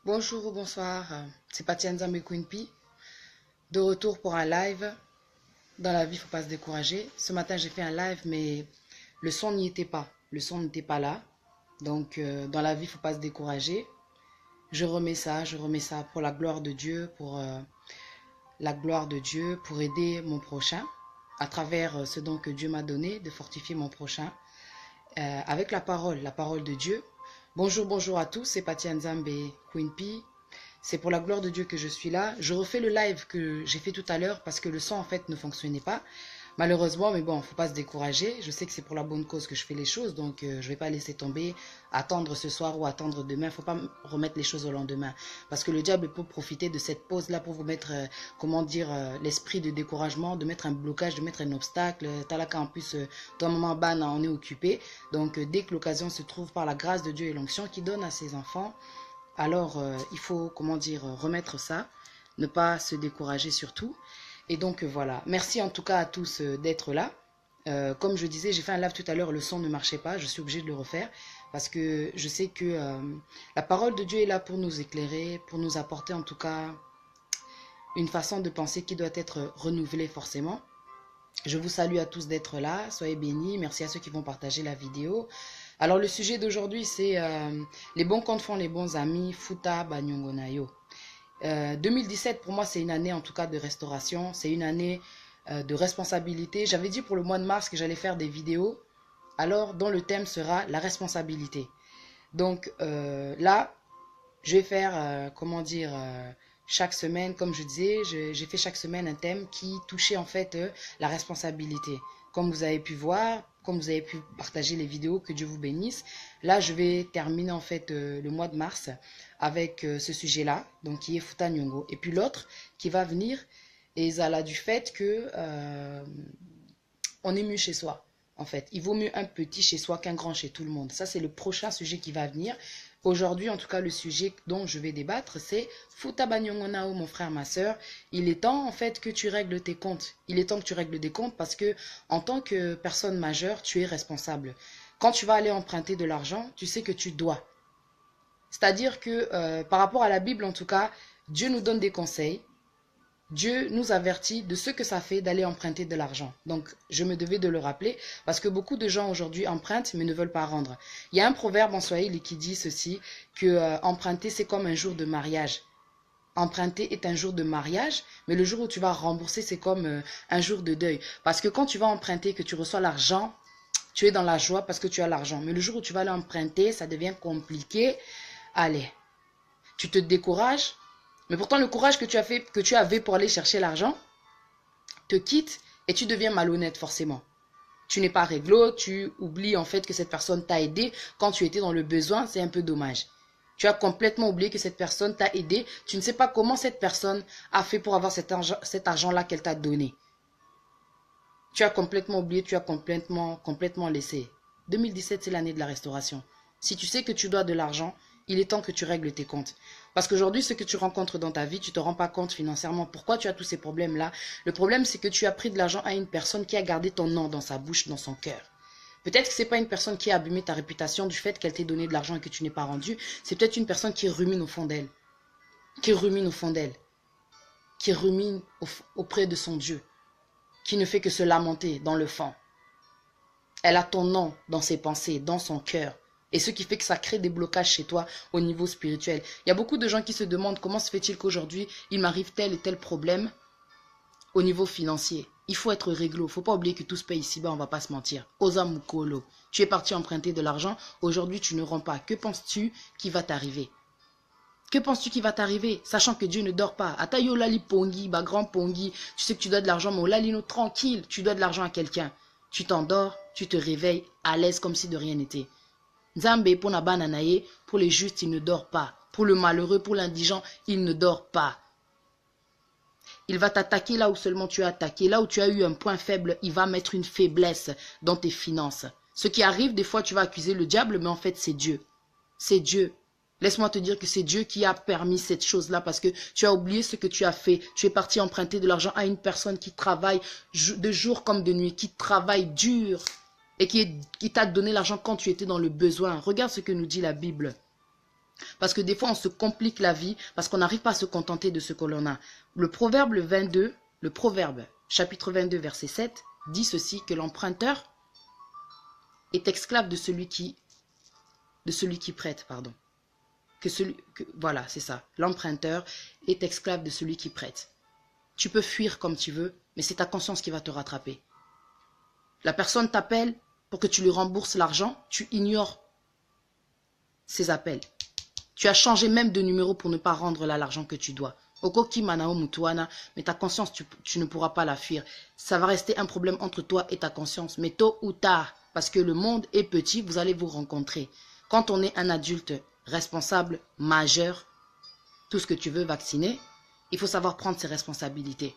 Bonjour ou bonsoir, c'est Patia Nzambe Queen P. De retour pour un live. Dans la vie, il ne faut pas se décourager. Ce matin, j'ai fait un live, mais le son n'y était pas. Le son n'était pas là. Donc, dans la vie, il ne faut pas se décourager. Je remets ça pour la gloire de Dieu, pour aider mon prochain, à travers ce don que Dieu m'a donné, de fortifier mon prochain, avec la parole de Dieu. Bonjour à tous, c'est Patia Nzambe Queen P. C'est pour la gloire de Dieu que je suis là. Je refais le live que j'ai fait tout à l'heure parce que le son en fait ne fonctionnait pas. Malheureusement, mais bon, il ne faut pas se décourager. Je sais que c'est pour la bonne cause que je fais les choses, donc je ne vais pas laisser tomber, attendre ce soir ou attendre demain. Il ne faut pas remettre les choses au lendemain. Parce que le diable peut profiter de cette pause-là pour vous mettre, l'esprit de découragement, de mettre un blocage, de mettre un obstacle. Talaka en plus, dans le moment ban, on est occupé. Donc dès que l'occasion se trouve par la grâce de Dieu et l'onction qu'il donne à ses enfants, alors il faut, remettre ça, ne pas se décourager surtout. Et donc voilà, merci en tout cas à tous d'être là. Comme je disais, j'ai fait un live tout à l'heure, le son ne marchait pas, je suis obligée de le refaire parce que je sais que la parole de Dieu est là pour nous éclairer, pour nous apporter en tout cas une façon de penser qui doit être renouvelée forcément. Je vous salue à tous d'être là, soyez bénis, merci à ceux qui vont partager la vidéo. Alors le sujet d'aujourd'hui c'est les bons comptes font les bons amis, Futa Banyongonayo. 2017 pour moi c'est une année en tout cas de restauration, c'est une année de responsabilité. J'avais dit pour le mois de mars que j'allais faire des vidéos, alors dont le thème sera la responsabilité. Donc là, je vais faire, chaque semaine, comme je disais, j'ai fait chaque semaine un thème qui touchait en fait la responsabilité. Comme vous avez pu voir, comme vous avez pu partager les vidéos, que Dieu vous bénisse. Là, je vais terminer en fait le mois de mars avec ce sujet-là, donc qui est Futa Nyongo. Et puis l'autre qui va venir, et ça là du fait que on est mieux chez soi. En fait, il vaut mieux un petit chez soi qu'un grand chez tout le monde. Ça, c'est le prochain sujet qui va venir. Aujourd'hui, en tout cas, le sujet dont je vais débattre, c'est Futa Banyongonao, mon frère, ma soeur. Il est temps, en fait, que tu règles tes comptes. Il est temps que tu règles des comptes parce que, en tant que personne majeure, tu es responsable. Quand tu vas aller emprunter de l'argent, tu sais que tu dois. C'est-à-dire que, par rapport à la Bible, en tout cas, Dieu nous donne des conseils. Dieu nous avertit de ce que ça fait d'aller emprunter de l'argent. Donc, je me devais de le rappeler parce que beaucoup de gens aujourd'hui empruntent mais ne veulent pas rendre. Il y a un proverbe en Swahili qui dit ceci, que emprunter c'est comme un jour de mariage. Emprunter est un jour de mariage, mais le jour où tu vas rembourser c'est comme un jour de deuil. Parce que quand tu vas emprunter, que tu reçois l'argent, tu es dans la joie parce que tu as l'argent. Mais le jour où tu vas aller emprunter, ça devient compliqué. Allez, tu te décourages. Mais pourtant, le courage que tu avais pour aller chercher l'argent te quitte et tu deviens malhonnête forcément. Tu n'es pas réglo, tu oublies en fait que cette personne t'a aidé quand tu étais dans le besoin, c'est un peu dommage. Tu as complètement oublié que cette personne t'a aidé, tu ne sais pas comment cette personne a fait pour avoir cet argent-là qu'elle t'a donné. Tu as complètement oublié, tu as complètement laissé. 2017, c'est l'année de la restauration. Si tu sais que tu dois de l'argent, il est temps que tu règles tes comptes. Parce qu'aujourd'hui, ce que tu rencontres dans ta vie, tu ne te rends pas compte financièrement. Pourquoi tu as tous ces problèmes-là? Le problème, c'est que tu as pris de l'argent à une personne qui a gardé ton nom dans sa bouche, dans son cœur. Peut-être que ce n'est pas une personne qui a abîmé ta réputation du fait qu'elle t'ait donné de l'argent et que tu n'es pas rendu. C'est peut-être une personne qui rumine au fond d'elle. Qui rumine au fond d'elle. Qui rumine auprès de son Dieu. Qui ne fait que se lamenter dans le fond. Elle a ton nom dans ses pensées, dans son cœur. Et ce qui fait que ça crée des blocages chez toi au niveau spirituel. Il y a beaucoup de gens qui se demandent comment se fait-il qu'aujourd'hui, il m'arrive tel et tel problème au niveau financier. Il faut être réglo. Il ne faut pas oublier que tout se paye ici-bas, on ne va pas se mentir. Osa Mukolo. Tu es parti emprunter de l'argent. Aujourd'hui, tu ne rends pas. Que penses-tu qui va t'arriver? Que penses-tu qui va t'arriver? Sachant que Dieu ne dort pas. Atayo lali pongi, ba grand pongi. Tu sais que tu dois de l'argent, mais au lalino tranquille. Tu dois de l'argent à quelqu'un. Tu t'endors, tu te réveilles à l'aise comme si de rien n'était. Nzambe pour na bananaye, pour les justes, il ne dort pas. Pour le malheureux, pour l'indigent, il ne dort pas. Il va t'attaquer là où seulement tu as attaqué. Là où tu as eu un point faible, il va mettre une faiblesse dans tes finances. Ce qui arrive, des fois tu vas accuser le diable, mais en fait c'est Dieu. C'est Dieu. Laisse-moi te dire que c'est Dieu qui a permis cette chose-là parce que tu as oublié ce que tu as fait. Tu es parti emprunter de l'argent à une personne qui travaille de jour comme de nuit, qui travaille dur et qui t'a donné l'argent quand tu étais dans le besoin. Regarde ce que nous dit la Bible. Parce que des fois, on se complique la vie parce qu'on n'arrive pas à se contenter de ce que l'on a. Le proverbe 22, le proverbe, chapitre 22, verset 7, dit ceci, que l'emprunteur est esclave de celui qui prête, pardon. Voilà, c'est ça. L'emprunteur est esclave de celui qui prête. Tu peux fuir comme tu veux, mais c'est ta conscience qui va te rattraper. La personne t'appelle pour que tu lui rembourses l'argent, tu ignores ses appels. Tu as changé même de numéro pour ne pas rendre là l'argent que tu dois. Mais ta conscience, tu ne pourras pas la fuir. Ça va rester un problème entre toi et ta conscience. Mais tôt ou tard, parce que le monde est petit, vous allez vous rencontrer. Quand on est un adulte responsable, majeur, tout ce que tu veux, vacciné, il faut savoir prendre ses responsabilités.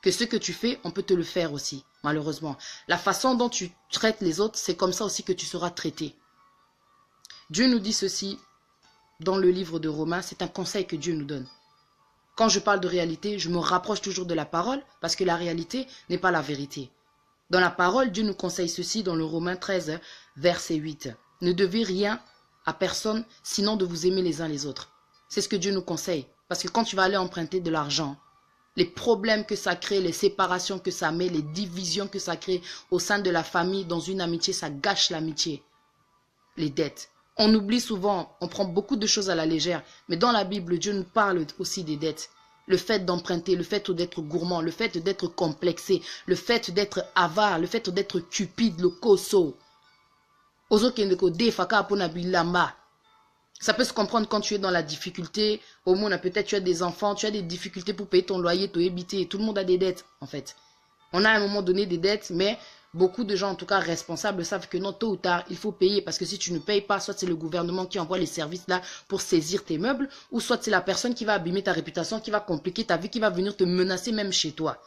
Que ce que tu fais, on peut te le faire aussi, malheureusement. La façon dont tu traites les autres, c'est comme ça aussi que tu seras traité. Dieu nous dit ceci dans le livre de Romains, c'est un conseil que Dieu nous donne. Quand je parle de réalité, je me rapproche toujours de la parole parce que la réalité n'est pas la vérité. Dans la parole, Dieu nous conseille ceci dans le Romains 13, verset 8. Ne devez rien à personne sinon de vous aimer les uns les autres. C'est ce que Dieu nous conseille. Parce que quand tu vas aller emprunter de l'argent, les problèmes que ça crée, les séparations que ça met, les divisions que ça crée au sein de la famille, dans une amitié, ça gâche l'amitié. Les dettes. On oublie souvent, on prend beaucoup de choses à la légère. Mais dans la Bible, Dieu nous parle aussi des dettes. Le fait d'emprunter, le fait d'être gourmand, le fait d'être complexé, le fait d'être avare, le fait d'être cupide, le koso. Ça peut se comprendre quand tu es dans la difficulté. Au moins, peut-être tu as des enfants, tu as des difficultés pour payer ton loyer, ton habiter. Tout le monde a des dettes, en fait. On a à un moment donné des dettes, mais beaucoup de gens, en tout cas responsables, savent que non, tôt ou tard, il faut payer. Parce que si tu ne payes pas, soit c'est le gouvernement qui envoie les services là pour saisir tes meubles, ou soit c'est la personne qui va abîmer ta réputation, qui va compliquer ta vie, qui va venir te menacer même chez toi.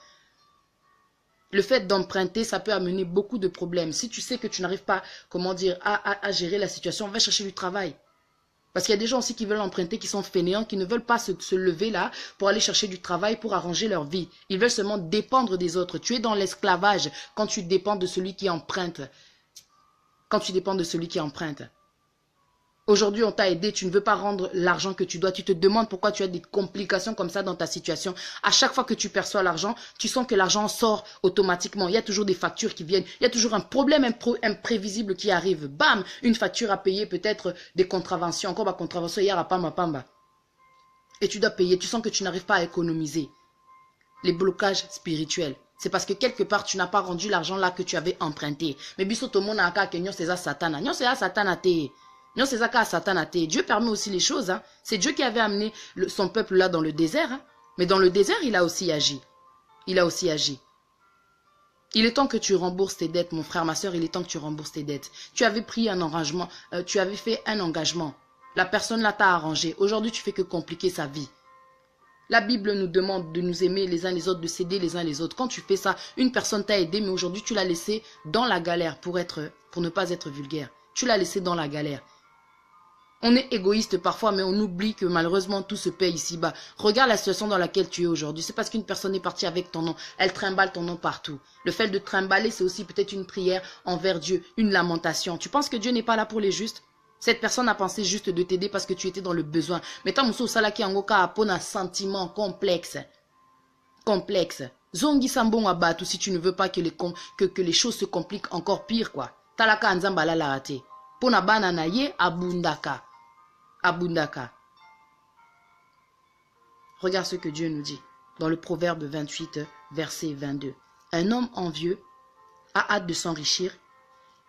Le fait d'emprunter, ça peut amener beaucoup de problèmes. Si tu sais que tu n'arrives pas, comment dire, à gérer la situation, va chercher du travail. Parce qu'il y a des gens aussi qui veulent emprunter, qui sont fainéants, qui ne veulent pas se lever là pour aller chercher du travail, pour arranger leur vie. Ils veulent seulement dépendre des autres. Tu es dans l'esclavage quand tu dépends de celui qui emprunte. Quand tu dépends de celui qui emprunte. Aujourd'hui, on t'a aidé, tu ne veux pas rendre l'argent que tu dois. Tu te demandes pourquoi tu as des complications comme ça dans ta situation. À chaque fois que tu perçois l'argent, tu sens que l'argent sort automatiquement. Il y a toujours des factures qui viennent. Il y a toujours un problème imprévisible qui arrive. Bam, une facture à payer, peut-être des contraventions. Encore ma contravention, hier à Pamba. Et tu dois payer. Tu sens que tu n'arrives pas à économiser. Les blocages spirituels. C'est parce que quelque part, tu n'as pas rendu l'argent là que tu avais emprunté. Mais biso tout le monde a que nyon c'est satana. Nyon c'est satana te. Non, c'est ça qu'a Satan a été. Dieu permet aussi les choses. Hein. C'est Dieu qui avait amené son peuple là dans le désert. Hein. Mais dans le désert, il a aussi agi. Il a aussi agi. Il est temps que tu rembourses tes dettes, mon frère, ma soeur. Il est temps que tu rembourses tes dettes. Tu avais pris un engagement. Tu avais fait un engagement. La personne là t'a arrangé. Aujourd'hui, tu fais que compliquer sa vie. La Bible nous demande de nous aimer les uns les autres, de s'aider les uns les autres. Quand tu fais ça, une personne t'a aidé, mais aujourd'hui, tu l'as laissé dans la galère pour ne pas être vulgaire. Tu l'as laissé dans la galère. On est égoïste parfois, mais on oublie que malheureusement tout se paie ici-bas. Regarde la situation dans laquelle tu es aujourd'hui. C'est parce qu'une personne est partie avec ton nom. Elle trimballe ton nom partout. Le fait de trimballer, c'est aussi peut-être une prière envers Dieu, une lamentation. Tu penses que Dieu n'est pas là pour les justes? Cette personne a pensé juste de t'aider parce que tu étais dans le besoin. Mais tant que salaki angoka a un sentiment complexe. Complexe. Zongi sambon abatu si tu ne veux pas que les choses se compliquent encore pire, quoi. Talaka anzamba la larate. Pona bana na ye abundaka. Abundaka. Regarde ce que Dieu nous dit dans le Proverbe 28, verset 22. Un homme envieux a hâte de s'enrichir.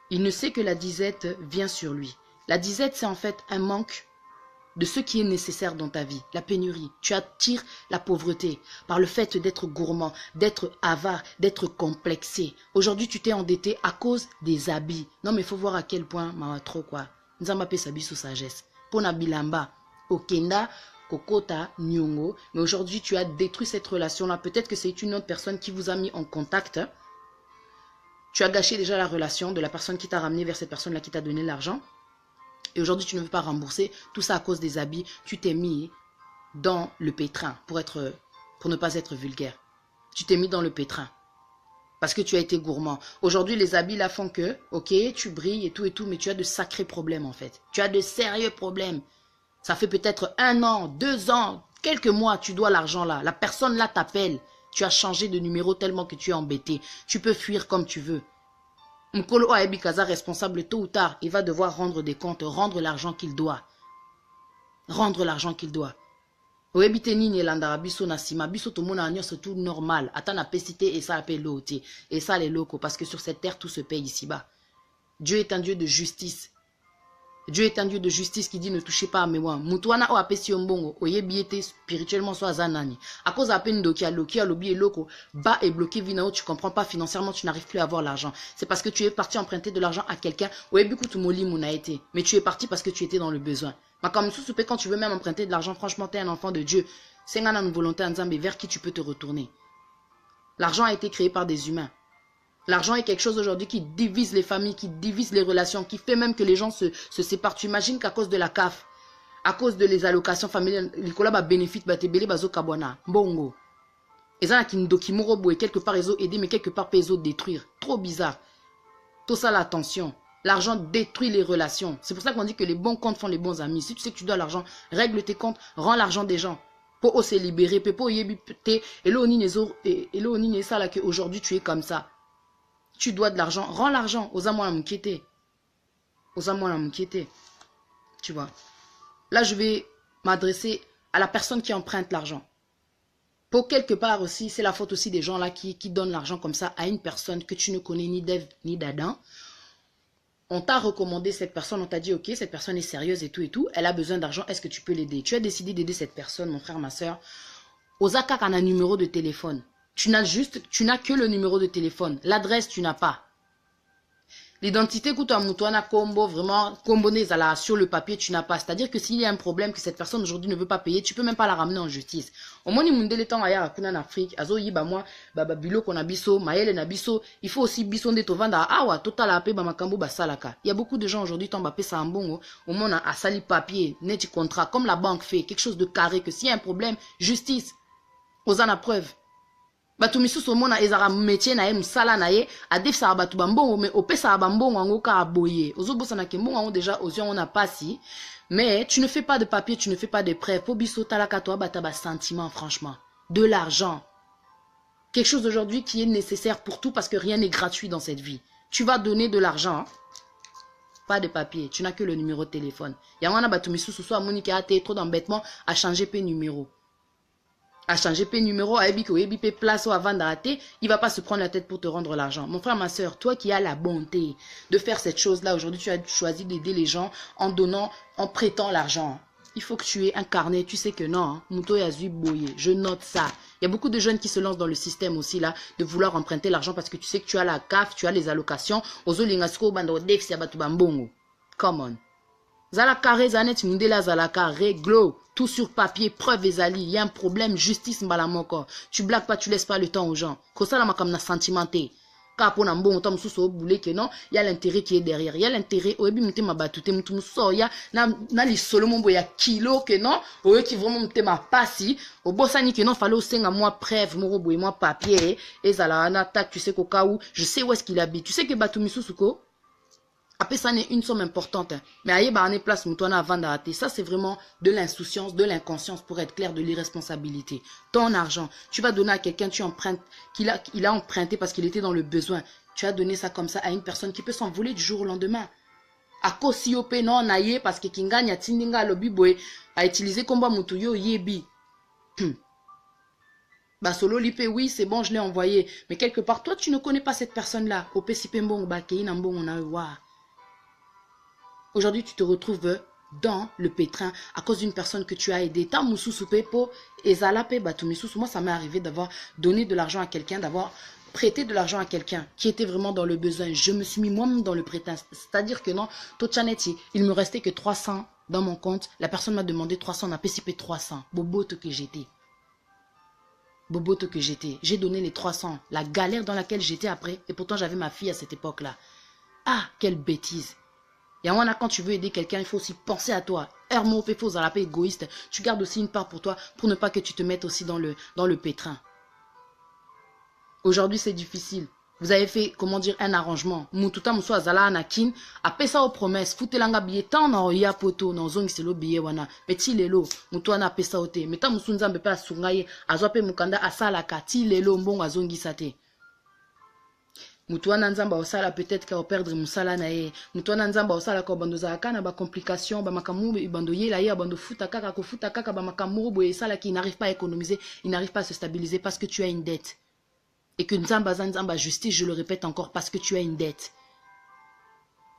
Il ne sait que la disette vient sur lui. La disette, c'est en fait un manque de ce qui est nécessaire dans ta vie. La pénurie. Tu attires la pauvreté par le fait d'être gourmand, d'être avare, d'être complexé. Aujourd'hui, tu t'es endetté à cause des habits. Non, mais il faut voir à quel point, trop quoi. Nous avons appelé sabi sous sagesse. Pona bilamba, okenda, kokota, nyongo. Mais aujourd'hui, tu as détruit cette relation-là. Peut-être que c'est une autre personne qui vous a mis en contact. Tu as gâché déjà la relation de la personne qui t'a ramené vers cette personne-là qui t'a donné l'argent. Et aujourd'hui, tu ne veux pas rembourser. Tout ça à cause des habits. Tu t'es mis dans le pétrin pour ne pas être vulgaire. Tu t'es mis dans le pétrin. Parce que tu as été gourmand. Aujourd'hui, les habits là font que, ok, tu brilles et tout, mais tu as de sacrés problèmes en fait. Tu as de sérieux problèmes. Ça fait peut-être 1 an, 2 ans, quelques mois, tu dois l'argent là. La personne là t'appelle. Tu as changé de numéro tellement que tu es embêté. Tu peux fuir comme tu veux. Mkolo Aebikaza, responsable, tôt ou tard, il va devoir rendre des comptes, rendre l'argent qu'il doit. Rendre l'argent qu'il doit. Oebite nini landara biso na sima, biso to mona nyonso tout normal. Ata na pesité et ça appelle l'auté. Et ça les locaux, parce que sur cette terre, tout se paye ici-bas. Dieu est un Dieu de justice. Dieu est un Dieu de justice qui dit ne touchez pas à mes mois. Mutuana o apesi yombongo, oyebiete spirituellement soit zanani. À cause à peine dokia, lokia, lobby et loco, bas et bloqué vinao, tu comprends pas financièrement, tu n'arrives plus à avoir l'argent. C'est parce que tu es parti emprunter de l'argent à quelqu'un, oyebiku tu moli mona été. Mais tu es parti parce que tu étais dans le besoin. Mais comme sous quand tu veux même emprunter de l'argent, franchement, tu es un enfant de Dieu. C'est une volonté en Zambé vers qui tu peux te retourner. L'argent a été créé par des humains. L'argent est quelque chose aujourd'hui qui divise les familles, qui divise les relations, qui fait même que les gens se séparent. Tu imagines qu'à cause de la CAF, à cause de les allocations familiales, les collabs bénéfices, batebele bazo kabwana, bongo. Et ça, qui morobo et quelque part ils ont aidé, mais quelque part ils ont détruire. Trop bizarre. Tout ça, l'attention. L'argent détruit les relations. C'est pour ça qu'on dit que les bons comptes font les bons amis. Si tu sais que tu dois l'argent, règle tes comptes, rends l'argent des gens. Pour se libérer, pour y éviter. Et là, on y ça là que aujourd'hui tu es comme ça. Tu dois de l'argent, rends l'argent aux amours à m'inquiéter. Aux amours à m'inquiéter. Tu vois. Là, je vais m'adresser à la personne qui emprunte l'argent. Pour quelque part aussi, c'est la faute aussi des gens là qui donnent l'argent comme ça à une personne que tu ne connais ni d'Ève ni d'Adam. On t'a recommandé cette personne, on t'a dit ok, cette personne est sérieuse et tout, elle a besoin d'argent, est-ce que tu peux l'aider? Tu as décidé d'aider cette personne, mon frère, ma soeur. Osaka a un numéro de téléphone. Tu n'as que le numéro de téléphone. L'adresse, tu n'as pas. L'identité Mutuana Combo, vraiment, Combo sur le papier, tu n'as pas. C'est-à-dire que s'il y a un problème que cette personne aujourd'hui ne veut pas payer, tu peux même pas la ramener en justice. Au moins, il temps à en Afrique, azo yiba moi, baba bilo qu'on a biso, maël na biso, il faut aussi biso de tovanda, awa, total ape ba makambo ba salaka. Il y a beaucoup de gens aujourd'hui, tant bapé ça en bon, au moins à sali papier, net contrat, comme la banque fait, quelque chose de carré, que s'il y a un problème, justice. Osana preuve. Batu misusu mona ezara métier na ye musala na ye adef sa batu bambongo mais opesa bambongo ngo ka aboye ozobosa na kembongo ngo déjà aux on a pas si mais tu ne fais pas de papier, tu ne fais pas de prêt pour biso talaka toi bata ba sentiment franchement de l'argent quelque chose aujourd'hui qui est nécessaire pour tout parce que rien n'est gratuit dans cette vie. Tu vas donner de l'argent, pas de papier, tu n'as que le numéro de téléphone. Yangana batu misusu soit monique a trop d'embêtement à changer pe numéro. À changer P numéro, à P place ou avant d'arrêter, il va pas se prendre la tête pour te rendre l'argent. Mon frère, ma soeur, toi qui as la bonté de faire cette chose-là, aujourd'hui tu as choisi d'aider les gens en donnant, en prêtant l'argent. Il faut que tu aies un carnet, tu sais que non, Mouto Yazu Boye, je note ça. Il y a beaucoup de jeunes qui se lancent dans le système aussi là, de vouloir emprunter l'argent parce que tu sais que tu as la CAF, tu as les allocations, Ozolingasko Bando Dex Yabatubambongo. Come on. Zalakare Zanet Mundela Zalaka, réglo. Tout sur papier, preuve ezali, il y a un problème, justice mbalamoko. Tu blagues pas, tu laisses pas le temps aux gens. Kosa la makam na sentimenté. Kapo na mbongo tam suso boulé que non, il y a l'intérêt qui est derrière. Il y a l'intérêt, oebi mte ma batute mtu muso ya na li solo mon boya kilo que non, oe qui vraiment mte ma passi, au bossani que non fallait au senga moi preuve, mon boye moi papier, et zala na tak tu sais qu'au cas où, je sais où est-ce qu'il habite. Tu sais que batu misusuko après, ça n'est une somme importante. Hein. Mais aïe, bah, on est place, moutouana avant d'arrêter. Ça, c'est vraiment de l'insouciance, de l'inconscience, pour être clair, de l'irresponsabilité. Ton argent, tu vas donner à quelqu'un, tu empruntes, il a emprunté parce qu'il était dans le besoin. Tu as donné ça comme ça à une personne qui peut s'envoler du jour au lendemain. À cause si op non, naïe, parce que Kinganya, Tindinga, Lobby Boy, a utilisé combat moutouyo, yebi. Bah, solo lipe, oui, c'est bon, je l'ai envoyé. Mais quelque part, toi, tu ne connais pas cette personne-là. Opé si pembong, bah, kein ambong, on a eu, aujourd'hui, tu te retrouves dans le pétrin à cause d'une personne que tu as aidée. Ta moussousoupe po ezalape batumisusu. Moi, ça m'est arrivé d'avoir donné de l'argent à quelqu'un, d'avoir prêté de l'argent à quelqu'un qui était vraiment dans le besoin. Je me suis mis moi-même dans le pétrin. C'est-à-dire que non, Tochanetti, il me restait que 300 dans mon compte. La personne m'a demandé 300, on a PCP 300. Bobote que j'étais. Bobote que j'étais. J'ai donné les 300. La galère dans laquelle j'étais après. Et pourtant, j'avais ma fille à cette époque-là. Ah, quelle bêtise. Et quand tu veux aider quelqu'un, il faut aussi penser à toi. Hermo, faux à la paix égoïste. Tu gardes aussi une part pour toi, pour ne pas que tu te mettes aussi dans le pétrin. Aujourd'hui, c'est difficile. Vous avez fait, comment dire, un arrangement. Mututa muso azala anakin, apesa o promesse, futelanga billet tant na oya poto, na ozongi selo billet wana. Meti lelo, mutu wana apesa ote. Meta musu nzambe pe asungaye, azwa pe mukanda asala kati lelo mbongo azongi sate. Mutu wana nzamba osala peut-être ka perdre musala na ye. Mutu wana nzamba osala ka bando za kana ba complication, ba makamu bando yela ye bando futa kaka ko futa kaka ba makamu boye sala qui n'arrive pas à économiser, il n'arrive pas à se stabiliser parce que tu as une dette. Et que Nzamba justice, je le répète encore, parce que tu as une dette.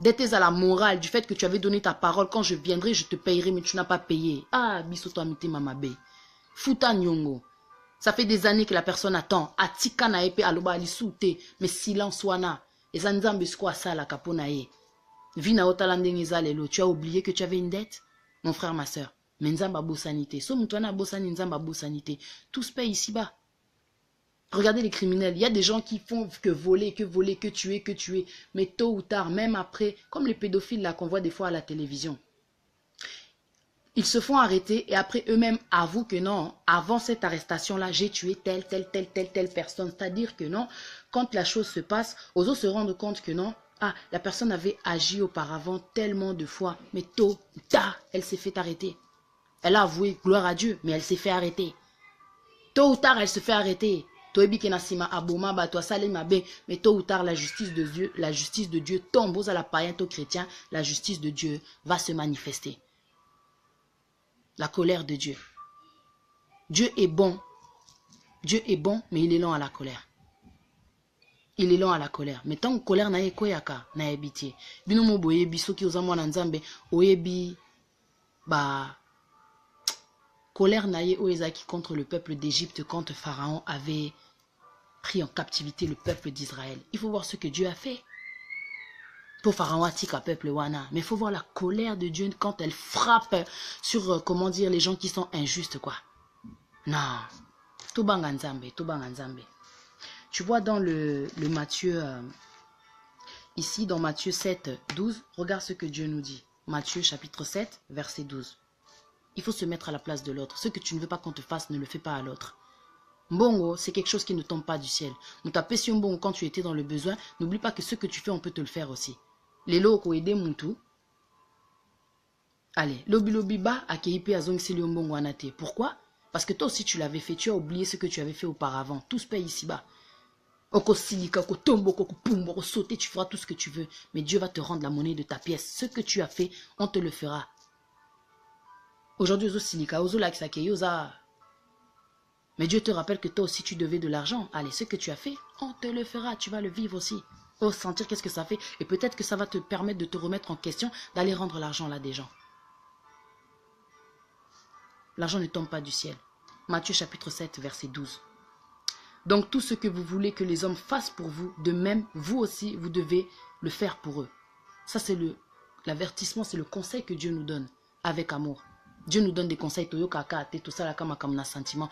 Dette à la morale, du fait que tu avais donné ta parole, quand je viendrai, je te payerai, mais tu n'as pas payé. Ah, bisoto amite mamabe. Futa nyongo. Ça fait des années que la personne attend. Atika na epe aloba alisute, mais silence wana. Et Nzambe sko asala kapona ye. Vina otalande ngezalelo, tu as oublié que tu avais une dette? Mon frère, ma soeur. Mais Nzamba bosanité. So mutwana bosani Nzamba bosanité. Tout se paye ici-bas. Regardez les criminels, il y a des gens qui font que voler, que tuer. Mais tôt ou tard, même après, comme les pédophiles là qu'on voit des fois à la télévision, ils se font arrêter et après eux-mêmes avouent que non, avant cette arrestation-là, j'ai tué telle personne. C'est-à-dire que non, quand la chose se passe, aux autres se rendent compte que non, ah, la personne avait agi auparavant tellement de fois, mais tôt ou tard, elle s'est fait arrêter. Elle a avoué, gloire à Dieu, mais elle s'est fait arrêter. Tôt ou tard, elle se fait arrêter. Mais tôt ou tard, la justice de Dieu tombe aux à la païen, aux chrétiens, la justice de Dieu va se manifester. La colère de Dieu. Dieu est bon, mais il est lent à la colère. Il est lent à la colère. Mais tant que colère n'a koyaka, n'a habité. Binomo boyebi, soki ozamwa na nzambe, oyebi, bah, colère naïe oezaki contre le peuple d'Égypte quand Pharaon avait pris en captivité le peuple d'Israël. Il faut voir ce que Dieu a fait. Pour Pharaon atika peuple wana. Mais il faut voir la colère de Dieu quand elle frappe sur, comment dire, les gens qui sont injustes, quoi. Non. Tobanga nzambe, tobanga nzambe. Tu vois dans le Matthieu, ici dans Matthieu 7, 12, regarde ce que Dieu nous dit. Matthieu chapitre 7, verset 12. Il faut se mettre à la place de l'autre. Ce que tu ne veux pas qu'on te fasse, ne le fais pas à l'autre. Mbongo, c'est quelque chose qui ne tombe pas du ciel. Nous t'as payé mbongo quand tu étais dans le besoin. N'oublie pas que ce que tu fais, on peut te le faire aussi. Les loko aidé muntu. Allez, lobi ba akeipe azong sili mbongo anate. Pourquoi? Parce que toi aussi tu l'avais fait. Tu as oublié ce que tu avais fait auparavant. Tout se paye ici-bas. Oko silika, oko tombo, oko pumbo, oko sauter, tu feras tout ce que tu veux. Mais Dieu va te rendre la monnaie de ta pièce. Ce que tu as fait, on te le fera. Aujourd'hui, ozo silika, ozo laksake, oza. Mais Dieu te rappelle que toi aussi tu devais de l'argent. Allez, ce que tu as fait, on te le fera. Tu vas le vivre aussi. Oh, sentir qu'est-ce que ça fait. Et peut-être que ça va te permettre de te remettre en question, d'aller rendre l'argent là des gens. L'argent ne tombe pas du ciel. Matthieu chapitre 7, verset 12. Donc tout ce que vous voulez que les hommes fassent pour vous, de même, vous aussi, vous devez le faire pour eux. Ça, c'est l'avertissement, c'est le conseil que Dieu nous donne avec amour. Dieu nous donne des conseils. Tout ça, comme sentiment,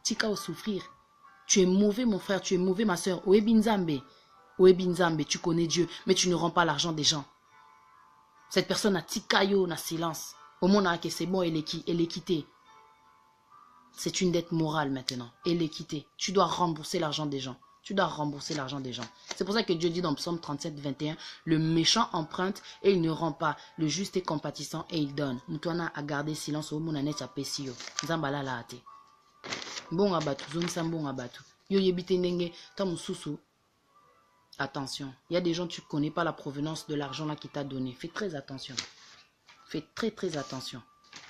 tika au souffrir. Tu es mauvais, mon frère, tu es mauvais, ma soeur. Oebinzambe, tu connais Dieu, mais tu ne rends pas l'argent des gens. Cette personne a tikayo na silence. Au monde, c'est bon, elle est quittée. C'est une dette morale maintenant. Elle est quittée. Tu dois rembourser l'argent des gens. Tu dois rembourser l'argent des gens. C'est pour ça que Dieu dit dans Psaume 37, 21, le méchant emprunte et il ne rend pas. Le juste est compatissant et il donne. Moutoana a gardé silence au monde à pesio. Zambala la ate. Bon abatu, zone bon abatu. Yo yebite nenge, tamususu. Attention. Il y a des gens, tu ne connais pas la provenance de l'argent là qui t'a donné. Fais très attention. Fais très attention.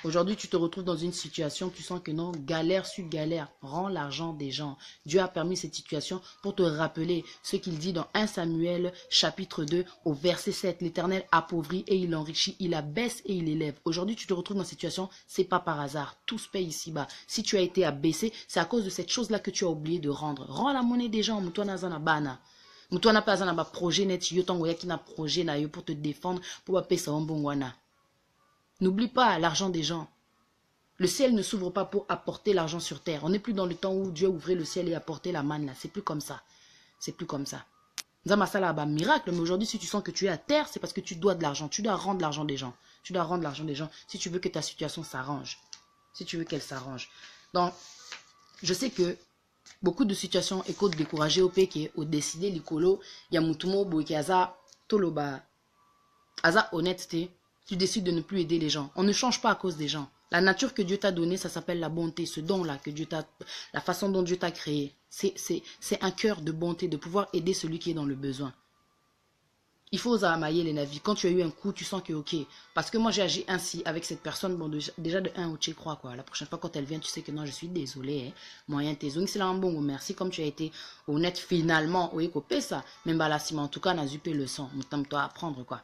Aujourd'hui, tu te retrouves dans une situation, tu sens que non, galère sur galère, rends l'argent des gens. Dieu a permis cette situation pour te rappeler ce qu'il dit dans 1 Samuel chapitre 2 au verset 7. L'Éternel appauvrit et il enrichit, il abaisse et il élève. Aujourd'hui, tu te retrouves dans cette situation, c'est pas par hasard. Tout se paye ici-bas. Si tu as été abaissé, c'est à cause de cette chose-là que tu as oublié de rendre. Rends la monnaie des gens, moutoana zana bana. Moutoana pas zana ba projet net, yotango yakina projet na yo pour te défendre, pour appeler ça mbongwana. N'oublie pas l'argent des gens. Le ciel ne s'ouvre pas pour apporter l'argent sur terre. On n'est plus dans le temps où Dieu ouvrait le ciel et apportait la manne là. C'est plus comme ça. C'est plus comme ça. Nzamasala a un miracle, mais aujourd'hui, si tu sens que tu es à terre, c'est parce que tu dois de l'argent. Tu dois rendre l'argent des gens. Tu dois rendre l'argent des gens si tu veux que ta situation s'arrange. Si tu veux qu'elle s'arrange. Donc, je sais que Beaucoup de situations écoute découragées au pays au décidé l'icolo, il y a mutumo boiki aza toloba, aza honnêteté, tu décides de ne plus aider les gens. On ne change pas à cause des gens. La nature que Dieu t'a donnée, ça s'appelle la bonté, ce don-là que Dieu t'a, la façon dont Dieu t'a créé. C'est un cœur de bonté, de pouvoir aider celui qui est dans le besoin. Il faut oser amailler les navires. Quand tu as eu un coup, tu sens que ok. Parce que moi, j'ai agi ainsi avec cette personne. Bon, déjà de un, tu y crois quoi. La prochaine fois, quand elle vient, tu sais que non, je suis désolé. Hein. Moyen tes c'est là un bon merci. Comme tu as été honnête finalement. Oui, coupé ça. Même là, si en tout cas, n'a zuppé le sang. Toi à apprendre quoi.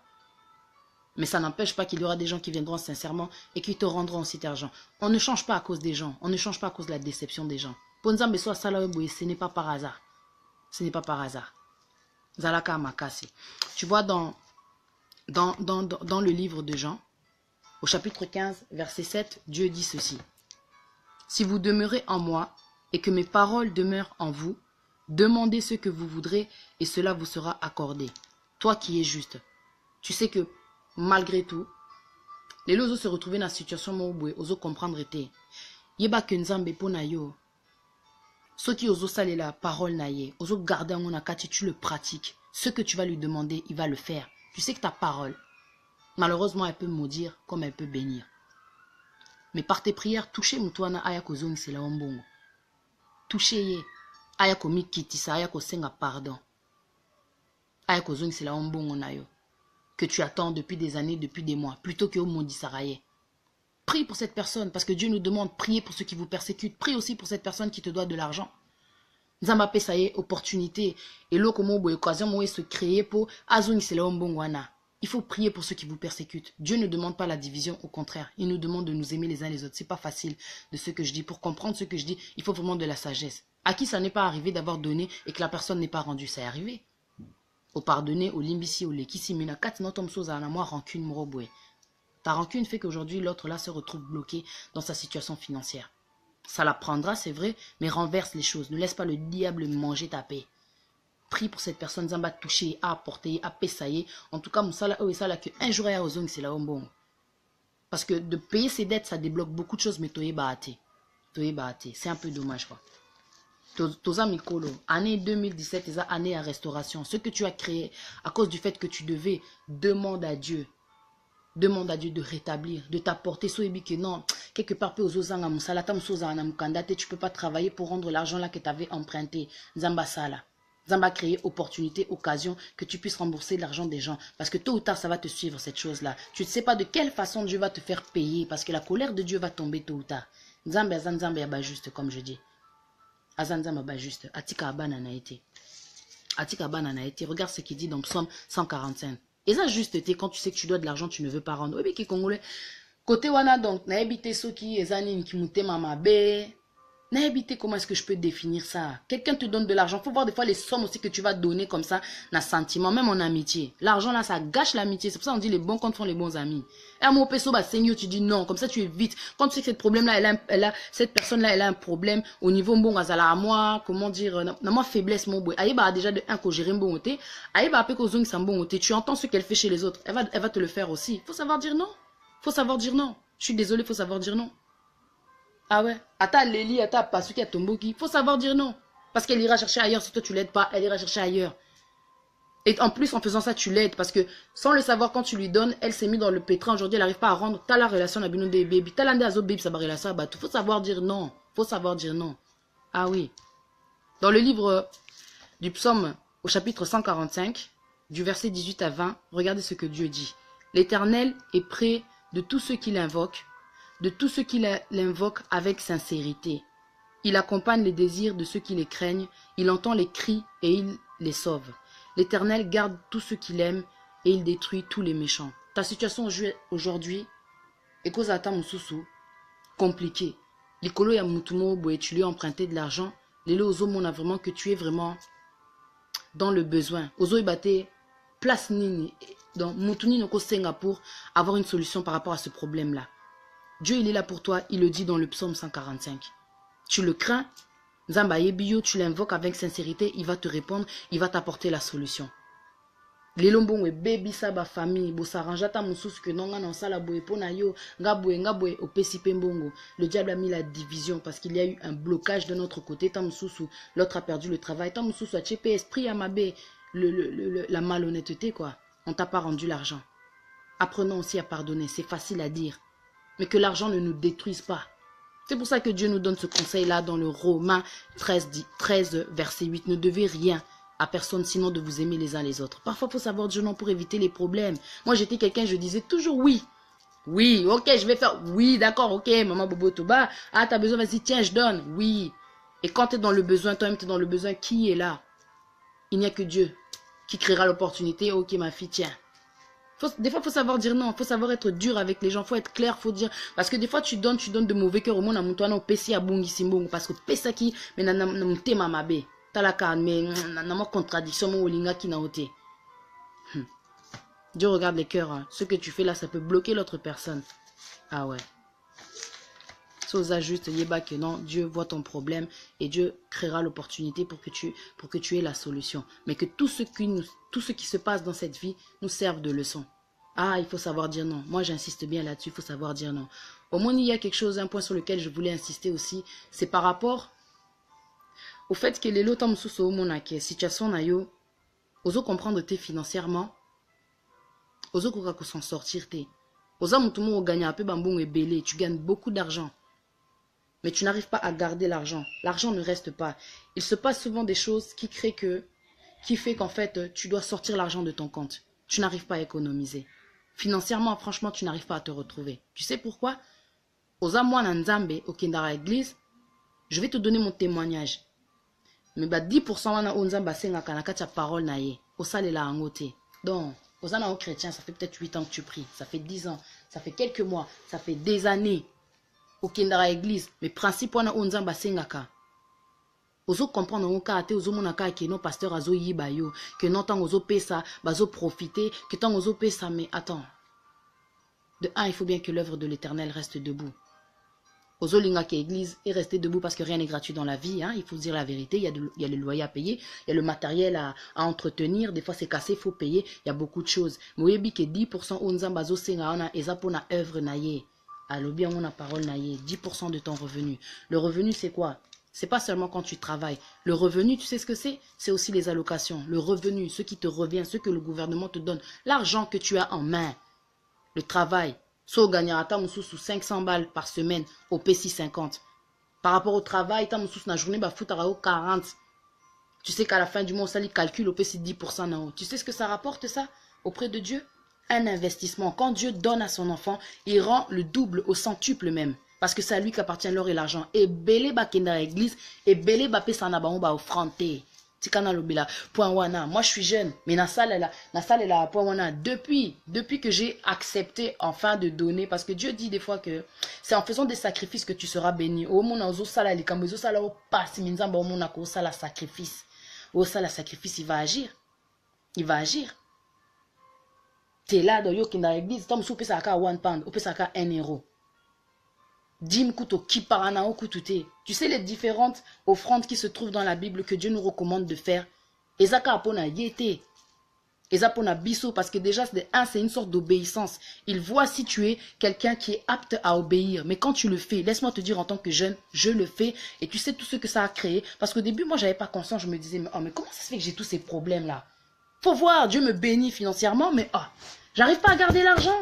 Mais ça n'empêche pas qu'il y aura des gens qui viendront sincèrement et qui te rendront aussi d'argent. On ne change pas à cause des gens. On ne change pas à cause de la déception des gens. Ponzambe soit salaweboye, ce n'est pas par hasard. Ce n'est pas par hasard. Zalaka Makasi. Tu vois dans le livre de Jean, au chapitre 15, verset 7, Dieu dit ceci. Si vous demeurez en moi et que mes paroles demeurent en vous, demandez ce que vous voudrez et cela vous sera accordé. Toi qui es juste. Tu sais que malgré tout, les lozo se retrouver dans la situation où ozo comprendre était. Yeba que nzambe pona yo. Ce qui ozo sale la parole naye, ozo garder en akati, tu le pratiques. Ce que tu vas lui demander, il va le faire. Tu sais que ta parole, malheureusement, elle peut maudire comme elle peut bénir. Mais par tes prières, touchez mutwana ayako zong c'est la ombongo. Touchez ye ayako mikitisa ayako senga pardon. Ayako zong c'est la ombongo nayo. Que tu attends depuis des années, depuis des mois, plutôt que au maudit saraye. Prie pour cette personne, parce que Dieu nous demande, priez pour ceux qui vous persécutent. Prie aussi pour cette personne qui te doit de l'argent. Nzamba ça y est, opportunité. Et l'eau comme occasion se créer pour azuni c'est la. Il faut prier pour ceux qui vous persécutent. Dieu ne demande pas la division, au contraire. Il nous demande de nous aimer les uns les autres. C'est pas facile de ce que je dis. Pour comprendre ce que je dis, il faut vraiment de la sagesse. À qui ça n'est pas arrivé d'avoir donné et que la personne n'est pas rendue, ça est arrivé. Au pardonner, au limbisi, au lekisi, mina kat notom soza na moi rancune morobwe. Ta rancune fait qu'aujourd'hui l'autre là se retrouve bloqué dans sa situation financière. Ça la prendra, c'est vrai, mais renverse les choses. Ne laisse pas le diable manger ta paix. Prie pour cette personne, Zamba toucher, à apporter, à pessayer. En tout cas, Moussala, ça là que un jour à Ozong, c'est là bon. Parce que de payer ses dettes, ça débloque beaucoup de choses, mais Toye Bahate. C'est un peu dommage, quoi. Toza Mikolo, année 2017, c'est année à restauration. Ce que tu as créé à cause du fait que tu devais, demande à Dieu. Demande à Dieu de rétablir, de t'apporter. Soebi que non, quelque part, tu ne peux pas travailler pour rendre l'argent là que tu avais emprunté. Zamba Sala. Zamba créer opportunité, occasion que tu puisses rembourser l'argent des gens. Parce que tôt ou tard, ça va te suivre cette chose-là. Tu ne sais pas de quelle façon Dieu va te faire payer. Parce que la colère de Dieu va tomber tôt ou tard. Zamba Zamba juste, comme je dis. Azanzamba juste. Atika Abana na été. Atika Abana na été. Regarde ce qu'il dit dans Psaume 145. Et ça juste été quand tu sais que tu dois de l'argent, tu ne veux pas rendre. Oui, mais qui congolais. Côté wana donc, na ebité soki, ezani qui mouté mama bé. Na ebité, comment est-ce que je peux définir ça? Quelqu'un te donne de l'argent. Faut voir des fois les sommes aussi que tu vas donner comme ça, na sentiment, même en amitié. L'argent là, ça gâche l'amitié. C'est pour ça qu'on dit les bons comptes font les bons amis. Et à mon peso, bah, Seigneur, tu dis non. Comme ça, tu évites. Quand tu sais que cette problème là, cette personne là, elle a un problème au niveau bon gazala à moi, comment dire, na moi faiblesse mon boy. Aïba déjà de un ko gérer bon côté. Aïba après ko zong sam bon côté. Tu entends ce qu'elle fait chez les autres. Elle va te le faire aussi. Faut savoir dire non. Faut savoir dire non. Je suis désolé, faut savoir dire non. Ah ouais. Ata Léli, ata Pasuki, Tomboki. Faut savoir dire non. Parce qu'elle ira chercher ailleurs. Si toi tu l'aides pas, elle ira chercher ailleurs. Et en plus, en faisant ça, tu l'aides. Parce que sans le savoir, quand tu lui donnes, elle s'est mise dans le pétrin. Aujourd'hui, elle n'arrive pas à rendre. T'as la relation à Binounde et Baby. T'as l'andé à Zo Baby, ça va relation à Batou. Faut savoir dire non. Faut savoir dire non. Ah oui. Dans le livre du psaume, au chapitre 145, du verset 18 à 20, regardez ce que Dieu dit. L'Éternel est près de tous ceux qui l'invoquent, de tous ceux qui l'invoquent avec sincérité. Il accompagne les désirs de ceux qui les craignent, il entend les cris et il les sauve. L'Éternel garde tous ceux qu'il aime et il détruit tous les méchants. Ta situation aujourd'hui est cause à ta moussoussou, compliquée. L'icolo ya moutumo boye, tu lui as emprunté de l'argent. Lélo ozo mona vraiment que tu es vraiment dans le besoin. Ozo ibate place nini dans moutuni noko Singapour avoir une solution par rapport à ce problème-là. Dieu, il est là pour toi, il le dit dans le psaume 145. Tu le crains, Nzamba Yebio, tu l'invoques avec sincérité, il va te répondre, il va t'apporter la solution. Lelo mbongo baby sa ba famille bo s'arrange ta mususu que non na sala boye pona yo ngabwe opesi pe mbongo. Le diable a mis la division parce qu'il y a eu un blocage de notre côté. Ta mususu l'autre a perdu le travail. Ta mususu a chepé esprit à mabé la malhonnêteté quoi. On t'a pas rendu l'argent. Apprenons aussi à pardonner, c'est facile à dire, mais que l'argent ne nous détruise pas. C'est pour ça que Dieu nous donne ce conseil-là dans le Romains 13, verset 8. Ne devez rien à personne sinon de vous aimer les uns les autres. Parfois, il faut savoir dire non pour éviter les problèmes. Moi, j'étais quelqu'un, je disais toujours oui. Oui, ok, je vais faire. Oui, d'accord, ok, maman Bobo Toba. Ah, t'as besoin, vas-y, tiens, je donne. Oui. Et quand tu es dans le besoin, toi-même, tu es dans le besoin, qui est là? Il n'y a que Dieu qui créera l'opportunité. Ok, ma fille, tiens. Des fois, il faut savoir dire non. Il faut savoir être dur avec les gens. Il faut être clair. Il faut dire. Parce que des fois, tu donnes de mauvais cœur au monde. On pesi à bongi simbongo. Parce que pesa qui, mais na mtema mabe. Talaka, mais na contradiction, mon olinga qui na ote. Dieu regarde les cœurs. Hein. Ce que tu fais là, ça peut bloquer l'autre personne. Ah ouais. Sosa juste yeba que non, Dieu voit ton problème et Dieu créera l'opportunité pour que tu aies la solution. Mais que tout ce qui se passe dans cette vie nous serve de leçon. Ah, il faut savoir dire non. Moi, j'insiste bien là-dessus, il faut savoir dire non. Au moins, il y a quelque chose, un point sur lequel je voulais insister aussi, c'est par rapport au fait que les lots sous au monde situation na yo, oso comprendre te financièrement, oso koka ko s'en sortir te. Osa mutumo o gagner un peu bambou et belé, tu gagnes beaucoup d'argent. Mais tu n'arrives pas à garder l'argent. L'argent ne reste pas. Il se passe souvent des choses qui fait qu'en fait, tu dois sortir l'argent de ton compte. Tu n'arrives pas à économiser. Financièrement, franchement, tu n'arrives pas à te retrouver. Tu sais pourquoi? Oza moi Nzambe, au Kendara Église, je vais te donner mon témoignage. Mais 10% wana Nzamba senga kanaka ta parole na ye. Osa le la angote. Donc, Oza na chrétien, ça fait peut-être 8 ans que tu pries. Ça fait 10 ans. Ça fait quelques mois. Ça fait des années. Au Kendara Église, mais principe wana Nzamba sengaka. Ozo comprendre on kate ozo monaka que non pasteur azo yiba yo, que non tant ozo pesa, bazo profiter, que tant ozo pesa mais attends. De un, il faut bien que l'œuvre de l'Éternel reste debout. Ozo linga que église est restée debout parce que rien n'est gratuit dans la vie, hein, il faut dire la vérité, il y a le loyer à payer, il y a le matériel à entretenir, des fois c'est cassé, il faut payer, il y a beaucoup de choses. Moyebi que 10% Nzamba zo senga ona ezapona œuvre naye. Alors bien on a parole naye, 10% de ton revenu. Le revenu c'est quoi? C'est pas seulement quand tu travailles. Le revenu, tu sais ce que c'est? C'est aussi les allocations. Le revenu, ce qui te revient, ce que le gouvernement te donne. L'argent que tu as en main. Le travail. So gagnera ta sous 500 balles par semaine au P6 50. Par rapport au travail, ta sous na journée, bah foutara au 40. Tu sais qu'à la fin du mois, ça lui calcule au P6 10% na. Tu sais ce que ça rapporte ça auprès de Dieu? Un investissement. Quand Dieu donne à son enfant, il rend le double au centuple même. Parce que c'est à lui qu'appartient l'or et l'argent. Et belé ba kenda église, et belé ba pe sana ba ba offranté. Tikana lobila point wana. Moi je suis jeune, mais na salle là point wana depuis que j'ai accepté enfin de donner, parce que Dieu dit des fois que c'est en faisant des sacrifices que tu seras béni. Au mon ozo sala li kambezo sala o passe minzamba au mon ko sala sacrifice. Au sala sacrifice, il va agir. Il va agir. T'es là dans yo kenda église, tam sou pe sa ka 1 pound, ou pe sa ka 1 euro. Dim kuto ki paranao kutute. Tu sais les différentes offrandes qui se trouvent dans la Bible que Dieu nous recommande de faire. Ezaka apona yete. Ezapona biso, parce que déjà c'est une sorte d'obéissance. Il voit si tu es quelqu'un qui est apte à obéir. Mais quand tu le fais, laisse-moi te dire en tant que jeune, je le fais. Et tu sais tout ce que ça a créé. Parce qu'au début, moi j'avais pas conscience. Je me disais, mais comment ça se fait que j'ai tous ces problèmes là? Faut voir, Dieu me bénit financièrement, mais j'arrive pas à garder l'argent.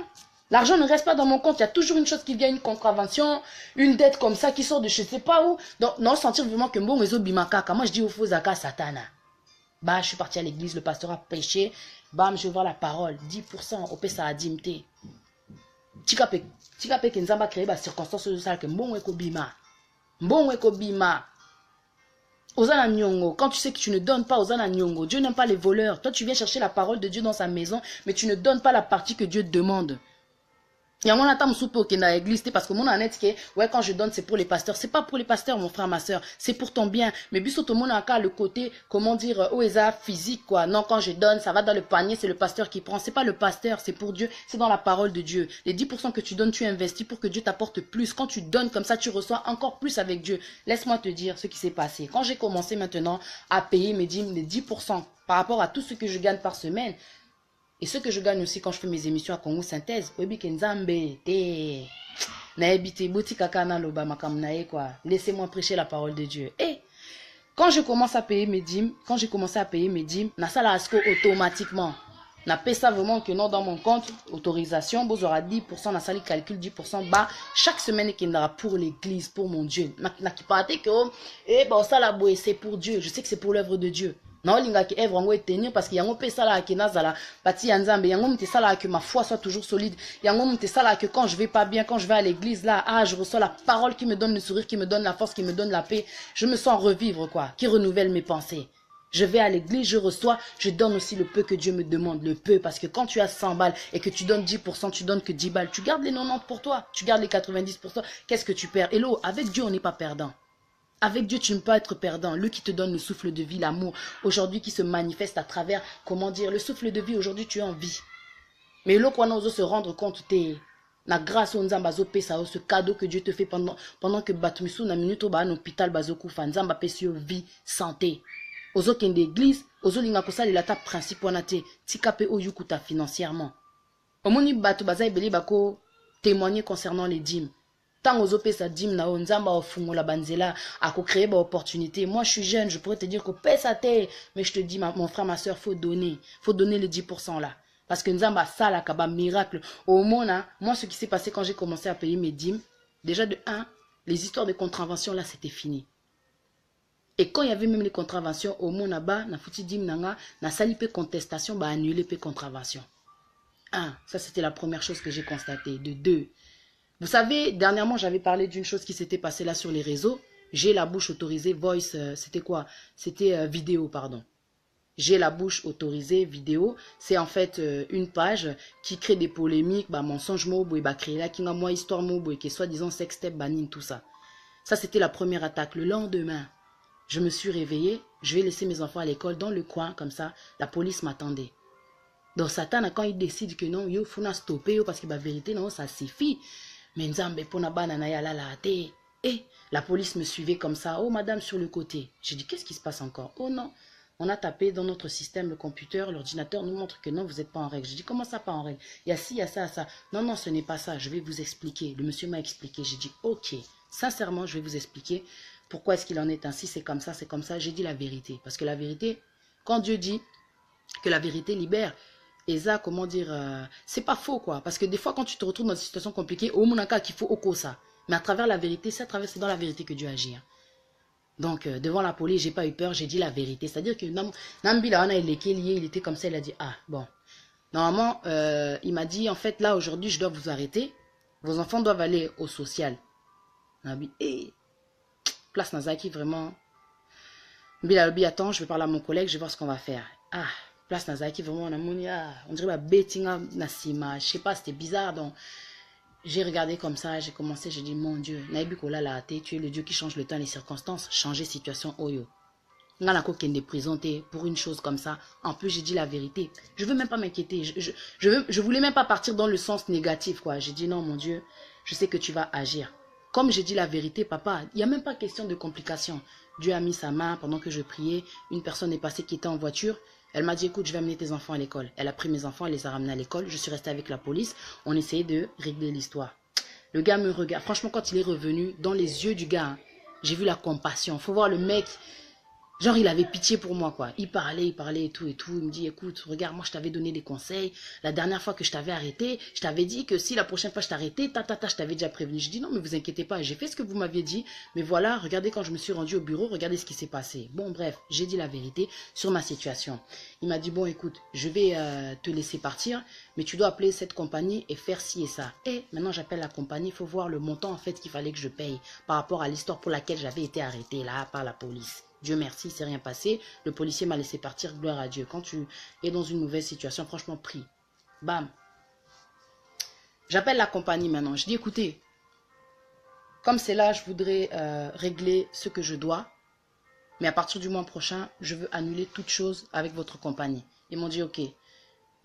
L'argent ne reste pas dans mon compte. Il y a toujours une chose qui vient, une contravention, une dette comme ça qui sort de je sais pas où. Donc, non, sentir vraiment que bon, mais bimakaka. Moi, je dis au faux zaka satana. Bah, je suis parti à l'église, le pasteur a prêché. Bam, je vois la parole. 10%, au pesa a dimte. Tikape kenzamba créé, bah, circonstance de ça, que bon, weko bima. Bon, weko bima. Osana Nyongo, quand tu sais que tu ne donnes pas Osana Nyongo, Dieu n'aime pas les voleurs. Toi, tu viens chercher la parole de Dieu dans sa maison, mais tu ne donnes pas la partie que Dieu demande. Il y a mon attente soupe au Kenda église, parce que mon honnête qui est, ouais, quand je donne, c'est pour les pasteurs. C'est pas pour les pasteurs, mon frère, ma soeur. C'est pour ton bien. Mais bis tout le monde a le côté, comment dire, oesa physique, quoi. Non, quand je donne, ça va dans le panier, c'est le pasteur qui prend. C'est pas le pasteur, c'est pour Dieu. C'est dans la parole de Dieu. Les 10% que tu donnes, tu investis pour que Dieu t'apporte plus. Quand tu donnes comme ça, tu reçois encore plus avec Dieu. Laisse-moi te dire ce qui s'est passé. Quand j'ai commencé maintenant à payer mes dîmes, les 10% par rapport à tout ce que je gagne par semaine, Et ce que je gagne aussi quand je fais mes émissions à Congo Synthèse, laissez-moi prêcher la parole de Dieu. Et quand je commence à payer mes dîmes, na sala asko automatiquement. Na paie ça vraiment que non dans mon compte, autorisation, vous aura 10%, na sali calcul 10% bas, chaque semaine qui n'aura pour l'église, pour mon Dieu. Na qui partait que, bon ça la boue, c'est pour Dieu, je sais que c'est pour l'œuvre de Dieu. Non, linga ki œuvre ngo tenir parce qu'il y a un peu ça là qui nazala, pati yanzambe, y a un ça là que ma foi soit toujours solide, y a un ça là que quand je vais pas bien, quand je vais à l'église là, je reçois la parole qui me donne le sourire, qui me donne la force, qui me donne la paix, je me sens revivre quoi, qui renouvelle mes pensées. Je vais à l'église, je reçois, je donne aussi le peu que Dieu me demande, le peu, parce que quand tu as 100 balles et que tu donnes 10%, tu donnes que 10 balles, tu gardes les 90 pour toi, tu gardes les 90%, qu'est-ce que tu perds? Hello, avec Dieu on n'est pas perdant. Avec Dieu, tu ne peux pas être perdant. Lui qui te donne le souffle de vie, l'amour, aujourd'hui qui se manifeste à travers, comment dire, le souffle de vie, aujourd'hui tu es en vie. Mais l'eau qu'on ose se rendre compte, la grâce au Nzamba Zopé, ce cadeau que Dieu te fait pendant que Batmisu na minute au hôpital Bazokufa, Nzamba Pesio vie, santé. Ozo kende église, ozo linga kosali la table principale te, tikape oyukuta financièrement. Omoni batu bazai beli bako témoigner concernant les dîmes. Tant aux opésa dim na onzamba ofungo la banzela à créer ba opportunité. Moi je suis jeune, je pourrais te dire que pesa te, mais je te dis mon frère ma soeur faut donner les 10% là parce que nzamba ça là kaba miracle au monde. Moi ce qui s'est passé quand j'ai commencé à payer mes dîmes, déjà de 1, les histoires de contravention là c'était fini. Et quand il y avait même les contraventions au monde là-bas, na fouti dim nanga, na sali pe contestation ba annuler pe contravention. 1, ça c'était la première chose que j'ai constatée. De 2, vous savez, dernièrement, j'avais parlé d'une chose qui s'était passée là sur les réseaux. J'ai la bouche autorisée, voice, c'était quoi? C'était vidéo, pardon. J'ai la bouche autorisée, vidéo. C'est en fait une page qui crée des polémiques, mensonges, mobo, créer là, qui n'a moi histoire, mobo, qui est soi-disant sextep, banine, tout ça. Ça, c'était la première attaque. Le lendemain, je me suis réveillée, je vais laisser mes enfants à l'école dans le coin, comme ça, la police m'attendait. Donc Satan, quand il décide que non, il faut stopper, parce que la vérité, non, ça suffit. Mais Nzambe pona banana ya la te. Et la police me suivait comme ça. Oh madame sur le côté. J'ai dit qu'est-ce qui se passe encore? Oh non. On a tapé dans notre système, le computer, l'ordinateur nous montre que non, vous n'êtes pas en règle. J'ai dit comment ça pas en règle? Il y a ci, il y a ça, ça. Non, non, ce n'est pas ça. Je vais vous expliquer. Le monsieur m'a expliqué. J'ai dit ok. Sincèrement, je vais vous expliquer pourquoi est-ce qu'il en est ainsi. C'est comme ça, c'est comme ça. J'ai dit la vérité. Parce que la vérité, quand Dieu dit que la vérité libère, et ça, comment dire, c'est pas faux quoi. Parce que des fois, quand tu te retrouves dans une situation compliquée, au monaka qu'il faut oko ça. Mais à travers la vérité, c'est dans la vérité que Dieu agit. Donc, devant la police, j'ai pas eu peur, j'ai dit la vérité. C'est-à-dire que Nambila, il était comme ça, il a dit, ah, bon. Normalement, il m'a dit, en fait, là, aujourd'hui, je dois vous arrêter. Vos enfants doivent aller au social. Nabi, place Nazaki, vraiment. Nambila, attends, je vais parler à mon collègue, je vais voir ce qu'on va faire. Ah. Place Nazaki, vraiment, on dirait bettinga nasima. Je sais pas, c'était bizarre. Donc, j'ai regardé comme ça, j'ai commencé, j'ai dit, mon Dieu, Naibikola la tu es le Dieu qui change le temps et les circonstances, changer situation oyo. Nganako kende présenté pour une chose comme ça. En plus, j'ai dit la vérité. Je veux même pas m'inquiéter. Je voulais même pas partir dans le sens négatif, quoi. J'ai dit, non, mon Dieu, je sais que tu vas agir. Comme j'ai dit la vérité, papa, il n'y a même pas question de complications. Dieu a mis sa main pendant que je priais. Une personne est passée qui était en voiture. Elle m'a dit, écoute, je vais amener tes enfants à l'école. Elle a pris mes enfants, elle les a ramenés à l'école. Je suis restée avec la police. On essayait de régler l'histoire. Le gars me regarde. Franchement, quand il est revenu, dans les yeux du gars, j'ai vu la compassion. Faut voir le mec. Genre, il avait pitié pour moi, quoi. Il parlait et tout et tout. Il me dit, écoute, regarde, moi, je t'avais donné des conseils. La dernière fois que je t'avais arrêté, je t'avais dit que si la prochaine fois je t'arrêtais, je t'avais déjà prévenu. Je dis, non, mais vous inquiétez pas, j'ai fait ce que vous m'aviez dit. Mais voilà, regardez quand je me suis rendu au bureau, regardez ce qui s'est passé. Bon, bref, j'ai dit la vérité sur ma situation. Il m'a dit, bon, écoute, je vais te laisser partir, mais tu dois appeler cette compagnie et faire ci et ça. Et maintenant, j'appelle la compagnie, il faut voir le montant, en fait, qu'il fallait que je paye par rapport à l'histoire pour laquelle j'avais été arrêté, là, par la police. Dieu merci, il s'est rien passé. Le policier m'a laissé partir, gloire à Dieu. Quand tu es dans une mauvaise situation, franchement, prie. Bam. J'appelle la compagnie maintenant. Je dis, écoutez, comme c'est là, je voudrais régler ce que je dois. Mais à partir du mois prochain, je veux annuler toute chose avec votre compagnie. Ils m'ont dit, ok,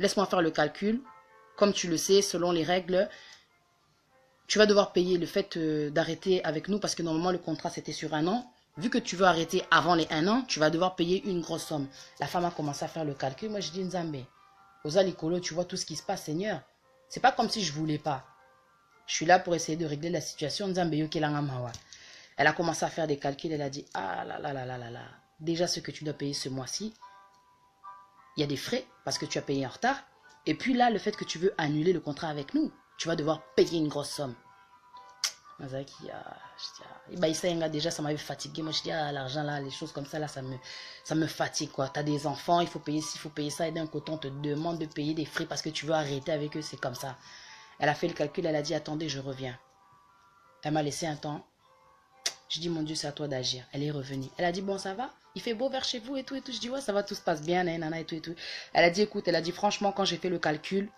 laisse-moi faire le calcul. Comme tu le sais, selon les règles, tu vas devoir payer le fait d'arrêter avec nous parce que normalement, le contrat, c'était sur 1 an. Vu que tu veux arrêter avant les 1 an, tu vas devoir payer une grosse somme. La femme a commencé à faire le calcul. Moi, je dis, Nzambe, Aux Alikolo, tu vois tout ce qui se passe, Seigneur. C'est pas comme si je voulais pas. Je suis là pour essayer de régler la situation. Elle a commencé à faire des calculs. Elle a dit, ah là là là là là là. Déjà, ce que tu dois payer ce mois-ci, il y a des frais parce que tu as payé en retard. Et puis là, le fait que tu veux annuler le contrat avec nous, tu vas devoir payer une grosse somme. Déjà, ça m'avait fatigué. Moi, je dis, ah, l'argent là, les choses comme ça, là, ça me fatigue, quoi. Tu as des enfants, il faut payer ci, il faut payer ça. Et d'un côté, on te demande de payer des frais parce que tu veux arrêter avec eux. C'est comme ça. Elle a fait le calcul, elle a dit, attendez, je reviens. Elle m'a laissé un temps. Je dis, mon Dieu, c'est à toi d'agir. Elle est revenue. Elle a dit, bon, ça va? Il fait beau vers chez vous et tout et tout. Je dis, ouais, ça va, tout se passe bien, nanana et tout et tout. Elle a dit, écoute, elle a dit, franchement, quand j'ai fait le calcul,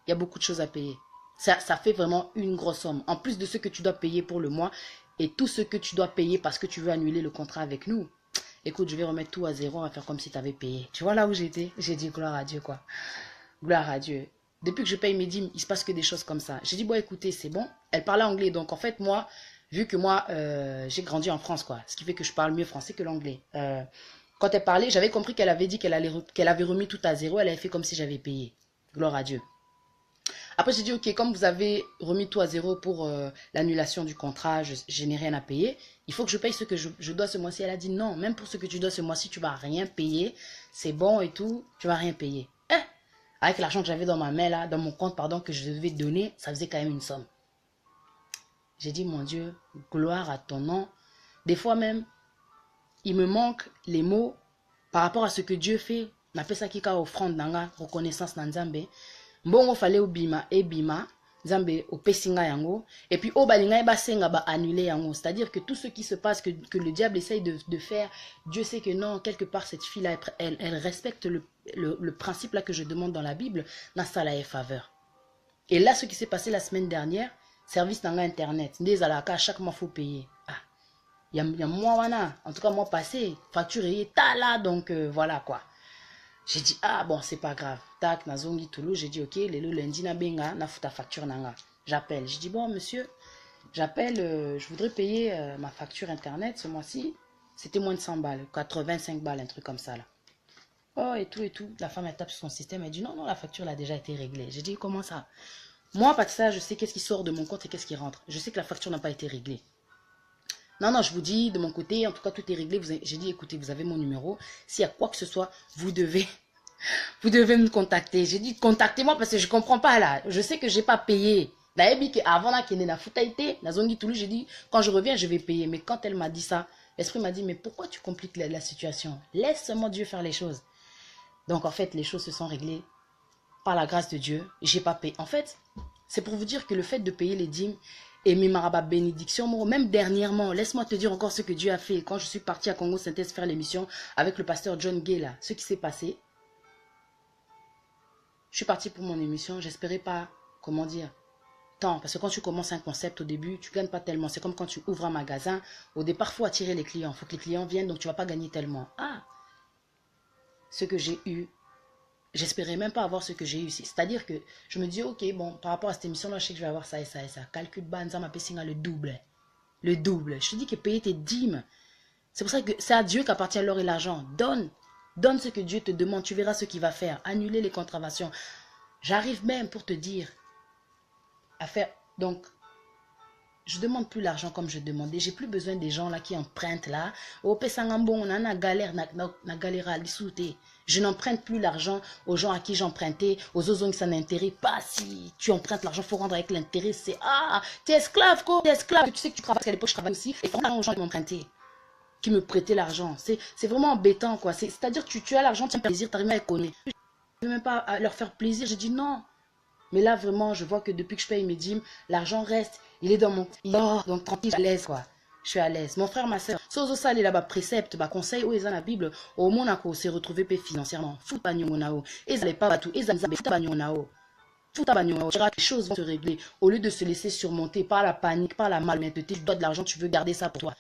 il y a beaucoup de choses à payer. Ça fait vraiment une grosse somme. En plus de ce que tu dois payer pour le mois et tout ce que tu dois payer parce que tu veux annuler le contrat avec nous. Écoute, je vais remettre tout à zéro, on va faire comme si tu avais payé. Tu vois là où j'étais? J'ai dit, gloire à Dieu, quoi. Gloire à Dieu. Depuis que je paye mes dîmes, il se passe que des choses comme ça. J'ai dit, bon, écoutez, c'est bon. Elle parlait anglais. Donc, en fait, moi, vu que moi, j'ai grandi en France, quoi. Ce qui fait que je parle mieux français que l'anglais. Quand elle parlait, j'avais compris qu'elle avait dit qu'elle avait remis tout à zéro. Elle avait fait comme si j'avais payé. Gloire à Dieu. Après, j'ai dit, ok, comme vous avez remis tout à zéro pour l'annulation du contrat, je n'ai rien à payer. Il faut que je paye ce que je dois ce mois-ci. Elle a dit, non, même pour ce que tu dois ce mois-ci, tu ne vas rien payer. C'est bon et tout, tu ne vas rien payer. Avec l'argent que j'avais dans ma main, là, dans mon compte, pardon, que je devais donner, ça faisait quand même une somme. J'ai dit, mon Dieu, gloire à ton nom. Des fois même, il me manque les mots par rapport à ce que Dieu fait. On appelle ça kika offrande nanga, reconnaissance na Nzambe. Mbongo fallait obima et bima, Nzambe opesinga yango. Et puis obalinga e basenga ba annuler yango. C'est-à-dire que tout ce qui se passe, que le diable essaye de faire, Dieu sait que non, quelque part cette fille-là, elle respecte le principe là que je demande dans la Bible, na sala e faveur. Et là, ce qui s'est passé la semaine dernière, service dans internet, des alaka, chaque mois faut payer. Ah, il y a moi wana, en tout cas moi passé, facture est là, donc voilà quoi. J'ai dit, ah bon, c'est pas grave. Tac, nazongi Toulouse, j'ai dit, ok, le lundi na benga, na futa facture nanga. J'appelle. J'ai dit, bon, monsieur, j'appelle, je voudrais payer ma facture internet ce mois-ci. C'était moins de 100 balles, 85 balles, un truc comme ça là. Oh, et tout et tout. La femme, elle tape sur son système, elle dit, non, non, la facture elle a déjà été réglée. J'ai dit, comment ça? Moi, pas de ça, je sais qu'est-ce qui sort de mon compte et qu'est-ce qui rentre. Je sais que la facture n'a pas été réglée. Non, non, je vous dis, de mon côté, en tout cas, tout est réglé. J'ai dit, écoutez, vous avez mon numéro. S'il y a quoi que ce soit, vous devez me contacter. J'ai dit, contactez-moi parce que je ne comprends pas là. Je sais que je n'ai pas payé. Avant là, qu'il n'a foutaïté, la zone Toulouse, j'ai dit, quand je reviens, je vais payer. Mais quand elle m'a dit ça, l'esprit m'a dit, mais pourquoi tu compliques la situation? Laisse seulement Dieu faire les choses. Donc, en fait, les choses se sont réglées par la grâce de Dieu. Je n'ai pas payé. En fait, c'est pour vous dire que le fait de payer les dîmes, et mes marabas bénédictions, même dernièrement, laisse-moi te dire encore ce que Dieu a fait. Quand je suis partie à Congo Synthèse faire l'émission avec le pasteur John Gay, là, ce qui s'est passé, je suis partie pour mon émission, j'espérais pas, comment dire, tant. Parce que quand tu commences un concept au début, tu gagnes pas tellement. C'est comme quand tu ouvres un magasin, au départ, il faut attirer les clients. Il faut que les clients viennent, donc tu vas pas gagner tellement. Ah, ce que j'ai eu, j'espérais même pas avoir ce que j'ai eu ici. C'est-à-dire que je me dis, ok, bon, par rapport à cette émission-là, je sais que je vais avoir ça et ça et ça. Calcul bas, ça m'a payé le double. Le double. Je te dis que payer tes dîmes. C'est pour ça que c'est à Dieu qu'appartient l'or et l'argent. Donne. Donne ce que Dieu te demande. Tu verras ce qu'il va faire. Annuler les contraventions. J'arrive même pour te dire à faire. Donc, je ne demande plus l'argent comme je demandais. J'ai plus besoin des gens là qui empruntent là. Au Pesangambon, on a une galère, na galère à l'issouté. Je n'emprunte plus l'argent aux gens à qui j'empruntais, aux autres qui s'en intéressent pas. Si tu empruntes l'argent, il faut rendre avec l'intérêt. C'est t'es esclave, quoi. T'es esclave. Tu sais que tu travailles, parce qu'à l'époque, je travaille aussi. Et faut aux gens qui m'empruntaient, qui me prêtaient l'argent. C'est vraiment embêtant, quoi. C'est-à-dire que tu as l'argent, tu as plaisir, tu arrives à les connaître. Je ne veux même pas leur faire plaisir. Je dis non. Mais là, vraiment, je vois que depuis que je paye mes dîmes, l'argent reste. Il est dans mon... donc tranquille, je suis à l'aise, quoi. Je suis à l'aise. Mon frère, ma soeur, sozo ça, les là-bas, précepte, bah, conseil, où est la Bible, au Monaco, s'est retrouvé financièrement. Fout pas nao. Et ça n'est pas tout. Et ça n'est pas nao. Fout pas nao. Les choses vont se régler. Au lieu de se laisser surmonter par la panique, par la malhonnêteté, tu dois de l'argent, tu veux garder ça pour toi.